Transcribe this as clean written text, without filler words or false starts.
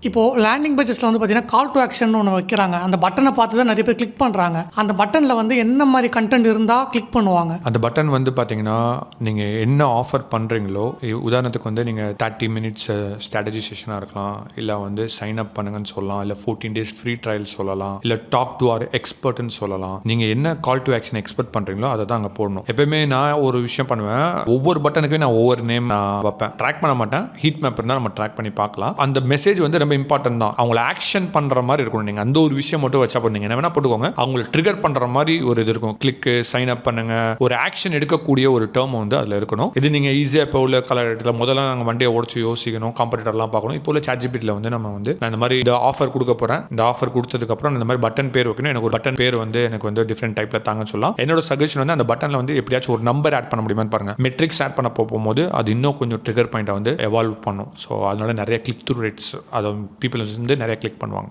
இப்போது லேண்டிங் பேஜஸில் வந்து பார்த்தீங்கன்னா கால் டு ஆக்ஷன் ஒன்று வைக்கிறாங்க. அந்த பட்டனை பார்த்து தான் நிறைய பேர் கிளிக் பண்ணுறாங்க. அந்த பட்டனில் வந்து என்ன மாதிரி கண்டென்ட் இருந்தால் கிளிக் பண்ணுவாங்க? அந்த பட்டன் வந்து பார்த்தீங்கன்னா நீங்கள் என்ன ஆஃபர் பண்ணுறீங்களோ, உதாரணத்துக்கு வந்து நீங்கள் 30 மினிட்ஸ் ஸ்ட்ராட்டஜி செஷனாக இருக்கலாம், இல்லை வந்து சைன் அப் பண்ணுங்கன்னு சொல்லலாம், இல்லை 14 days ஃப்ரீ ட்ரையல் சொல்லலாம், இல்லை டாக் டு ஆர் எக்ஸ்பர்ட்னு சொல்லலாம். நீங்கள் என்ன கால் டு ஆக்ஷன் எக்ஸ்பெக்ட் பண்ணுறீங்களோ அதை தான் அங்கே போடணும். எப்பயுமே நான் ஒரு விஷயம் பண்ணுவேன், ஒவ்வொரு பட்டனுக்குமே நான் ஒவ்வொரு நேம் நான் வைப்பேன். ட்ராக் பண்ண மாட்டேன். ஹீட் மேப் இருந்தால் நம்ம ட்ராக் பண்ணி பார்க்கலாம். அந்த மெசேஜ் வந்து ரொம்ப இம்பார்ட்டன்ட் தான். அவங்கள ஆக்ஷன் பண்ணுற மாதிரி இருக்கணும். நீங்கள் அந்த ஒரு விஷயம் மட்டும் வச்சா போதும். நீங்கள் என்ன வேணா போட்டுக்கோங்க, அவங்களை ட்ரிகர் பண்ணுற மாதிரி ஒரு இது இருக்கும். கிளிக்கு, சைன் அப் பண்ணுங்க, ஒரு ஆக்ஷன் எடுக்கக்கூடிய ஒரு டேர்ம் வந்து அதில் இருக்கணும். இது நீங்கள் ஈஸியாக இப்போ உள்ள காலகட்டத்தில் முதல்ல நாங்கள் வண்டியை ஓடிச்சு யோசிக்கணும், காம்படிட்டர்லாம் பார்க்கணும். இப்போ உள்ள ChatGPT வந்து நம்ம வந்து நான் இந்த மாதிரி இந்த ஆஃபர் கொடுக்க போகிறேன், இந்த ஆஃபர் கொடுத்ததுக்கப்புறம் இந்த மாதிரி பட்டன் பேர் வைக்கணும், எனக்கு ஒரு பட்டன் பேர் வந்து எனக்கு வந்து டிஃப்ரெண்ட் டைப்பில் தாங்கன்னு சொல்லலாம். என்னோட சஜஷன் வந்து அந்த பட்டனில் வந்து எப்படியாச்சும் ஒரு நம்பர் ஆட் பண்ண முடியுமான்னு பாருங்க. மெட்ரிக்ஸ் ஆட் பண்ண போகும்போது அது இன்னும் கொஞ்சம் ட்ரிகர் பாயிண்ட்டை வந்து எவால்வ் பண்ணும். ஸோ அதனால நிறைய கிளிக் த்ரூ ரேட்ஸ் அதை பீப்புள்ஸ் வந்து நிறைய கிளிக் பண்ணுவாங்க.